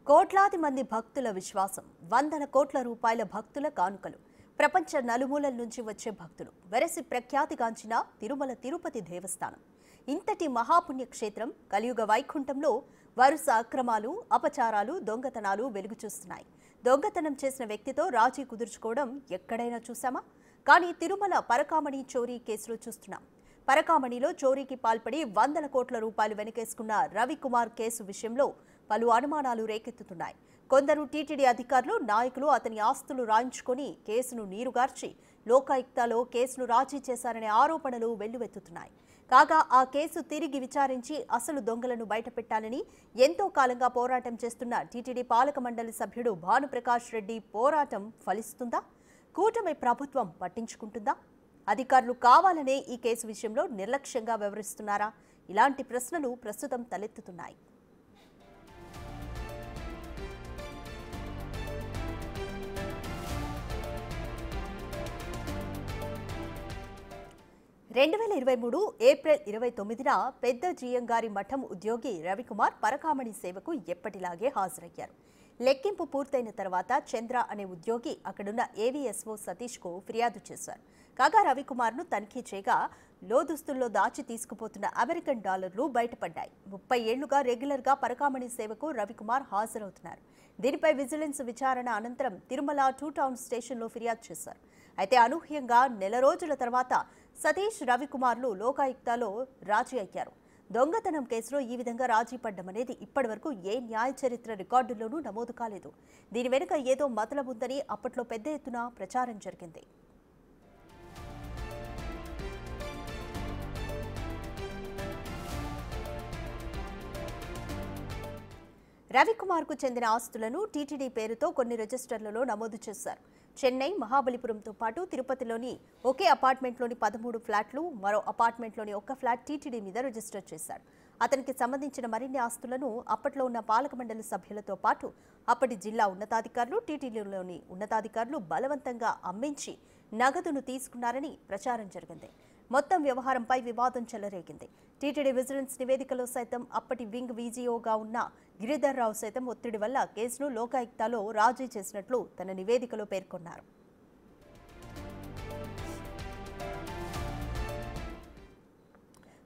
కోట్లాది మంది భక్తుల విశ్వాసం, వందల కోట్ల రూపాయల భక్తుల కానుకలు, ప్రపంచ నలుమూలల నుంచి వచ్చే భక్తులు, వెరసి ప్రఖ్యాతిగాంచిన తిరుమల తిరుపతి దేవస్థానం. ఇంతటి మహాపుణ్యక్షేత్రం కలియుగ వైకుంఠంలో వరుస అక్రమాలు, అపచారాలు, దొంగతనాలు వెలుగు చూస్తున్నాయి. దొంగతనం చేసిన వ్యక్తితో రాజీ కుదుర్చుకోవడం ఎక్కడైనా చూసామా? కానీ తిరుమల పరకామణి చోరీ కేసులో చూస్తున్నాం. పరకామణిలో చోరీకి పాల్పడి వందల కోట్ల రూపాయలు వెనకేసుకున్న రవికుమార్ కేసు విషయంలో పలు అనుమానాలు రేకెత్తుతున్నాయి. కొందరు టీటీడీ అధికారులు, నాయకులు అతని ఆస్తులు రాయించుకొని కేసును నీరుగార్చి లోకాయుక్తలో కేసును రాజీ చేశారనే ఆరోపణలు వెల్లువెత్తుతున్నాయి. కాగా ఆ కేసు తిరిగి విచారించి అసలు దొంగలను బయటపెట్టాలని ఎంతో కాలంగా పోరాటం చేస్తున్న టీటీడీ పాలక మండలి సభ్యుడు భానుప్రకాష్ రెడ్డి పోరాటం ఫలిస్తుందా? కూటమి ప్రభుత్వం పట్టించుకుంటుందా? అధికారులు కావాలనే ఈ కేసు విషయంలో నిర్లక్ష్యంగా వ్యవహరిస్తున్నారా? ఇలాంటి ప్రశ్నలు ప్రస్తుతం తలెత్తుతున్నాయి. ఏప్రిల్ 29న పెద్ద జియంగారి మఠం ఉద్యోగి రవికుమార్ పరకామణి సేవకు ఎప్పటిలాగే హాజరయ్యారు. లెక్కింపు పూర్తయిన తర్వాత చంద్ర అనే ఉద్యోగి అక్కడున్న ఏవీఎస్ఓ సతీష్కు ఫిర్యాదు చేశారు. కాగా రవికుమార్ను తనిఖీ చేయగా లోదుస్తుల్లో దాచి తీసుకుపోతున్న అమెరికన్ డాలర్లు బయటపడ్డాయి. 30 ఏళ్లుగా రెగ్యులర్గా పరకామణి సేవకు రవికుమార్ హాజరవుతున్నారు. దీనిపై విజిలెన్స్ విచారణ అనంతరం తిరుమల 2 టౌన్ స్టేషన్లో ఫిర్యాదు చేశారు. అయితే అనూహ్యంగా నెల రోజుల తర్వాత సతీష్, రవికుమార్లు లోకాయుక్తలో రాజీ అయ్యారు. దొంగతనం కేసులో ఈ విధంగా రాజీ పడ్డమనేది ఇప్పటివరకు ఏ న్యాయ చరిత్ర రికార్డుల్లోనూ నమోదు కాలేదు. దీని వెనుక ఏదో మతలబుందని అప్పట్లో పెద్ద ఎత్తున ప్రచారం జరిగింది. రవికుమార్కు చెందిన ఆస్తులను టీటీడీ పేరుతో కొన్ని రిజిస్టర్లలో నమోదు చేశారు. చెన్నై, మహాబలిపురంతో పాటు తిరుపతిలోని ఒకే అపార్ట్మెంట్లోని 13 ఫ్లాట్లు, మరో అపార్ట్మెంట్లోని ఒక్క ఫ్లాట్ టీటీడీ మీద రిజిస్టర్ చేశారు. అతనికి సంబంధించిన మరిన్ని ఆస్తులను అప్పట్లో ఉన్న పాలక మండలి సభ్యులతో పాటు అప్పటి జిల్లా ఉన్నతాధికారులు, టీటీడీలోని ఉన్నతాధికారులు బలవంతంగా అమ్మించి నగదును తీసుకున్నారని ప్రచారం జరిగింది. మొత్తం వ్యవహారంపై వివాదం చెలరేగింది. టీటీడీ విజిలెన్స్ నివేదికలో సైతం అప్పటి వింగ్ వీజీఓగా ఉన్న గిరిధర్ రావు సైతం ఒత్తిడి వల్ల కేసును లోకాయుక్తలో రాజీ చేసినట్లు తన నివేదికలో పేర్కొన్నారు.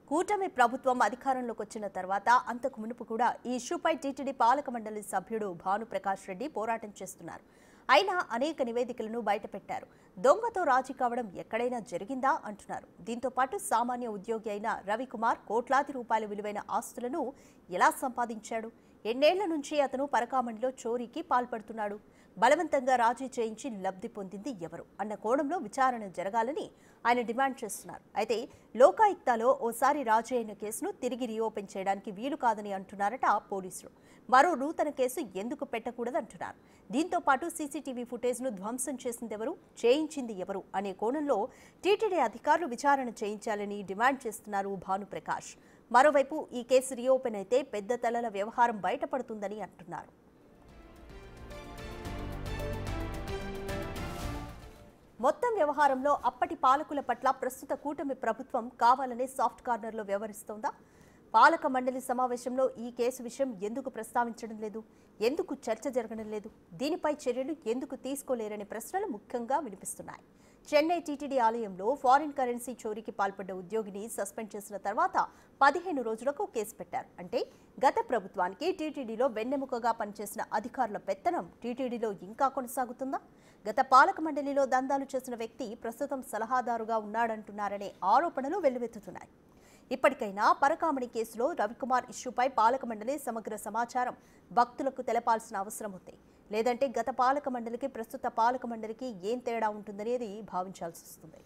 కూటమి ప్రభుత్వం అధికారంలోకి వచ్చిన తర్వాత అంతకు మునుపు కూడా ఈ ఇష్యూపై టీటీడీ పాలక మండలి సభ్యుడు భానుప్రకాష్ రెడ్డి పోరాటం చేస్తున్నారు. అయినా అనేక నివేదికలను బయటపెట్టారు. దొంగతో రాజీ కావడం ఎక్కడైనా జరిగిందా అంటున్నారు. దీంతో పాటు సామాన్య ఉద్యోగి అయిన రవికుమార్ కోట్లాది రూపాయల విలువైన ఆస్తులను ఎలా సంపాదించాడు? ఎన్నేళ్ల నుంచి అతను పరకామణిలో చోరీకి పాల్పడుతున్నాడు? బలవంతంగా రాజీ చేయించి లబ్ధి పొందింది ఎవరు అన్న కోణంలో విచారణ జరగాలని ఆయన డిమాండ్ చేస్తున్నారు. అయితే లోకాయుక్తలో ఓసారి రాజీ అయిన కేసును తిరిగి రీఓపెన్ చేయడానికి వీలు కాదని అంటున్నారట పోలీసులు. మరో నూతన కేసు ఎందుకు పెట్టకూడదంటున్నారు. దీంతో పాటు సీసీటీవీ ఫుటేజ్ను ధ్వంసం చేసిందెవరు, చేయించింది ఎవరు అనే కోణంలో టీటీడీ అధికారులు విచారణ చేయించాలని డిమాండ్ చేస్తున్నారు భానుప్రకాష్. మరోవైపు ఈ కేసు రీఓపెన్ అయితే పెద్ద తలల వ్యవహారం బయటపడుతుందని అంటున్నారు. మొత్తం వ్యవహారంలో అప్పటి పాలకుల పట్ల ప్రస్తుత కూటమి ప్రభుత్వం కావాలనే సాఫ్ట్ కార్నర్లో వ్యవహరిస్తోందా? పాలక మండలి సమావేశంలో ఈ కేసు విషయం ఎందుకు ప్రస్తావించడం లేదు? ఎందుకు చర్చ జరగడం లేదు? దీనిపై చర్యలు ఎందుకు తీసుకోలేరనే ప్రశ్నలు ముఖ్యంగా వినిపిస్తున్నాయి. చెన్నై టీటీడీ ఆలయంలో ఫారిన్ కరెన్సీ చోరీకి పాల్పడ్డ ఉద్యోగిని సస్పెండ్ చేసిన తర్వాత 15 రోజులకు కేసు పెట్టారు. అంటే గత ప్రభుత్వానికి టీటీడీలో వెన్నెముకగా పనిచేసిన అధికారుల పెత్తనం టీటీడీలో ఇంకా కొనసాగుతుందా? గత పాలక మండలిలో దందాలు చేసిన వ్యక్తి ప్రస్తుతం సలహాదారుగా ఉన్నాడంటున్నారనే ఆరోపణలు వెల్లువెత్తుతున్నాయి. ఇప్పటికైనా పరకామణి కేసులో రవికుమార్ ఇష్యూపై పాలక మండలి సమగ్ర సమాచారం భక్తులకు తెలపాల్సిన అవసరం ఉంది. లేదంటే గత పాలక మండలికి ప్రస్తుత పాలక మండలికి ఏం తేడా ఉంటుందనేది భావించాల్సి వస్తుంది.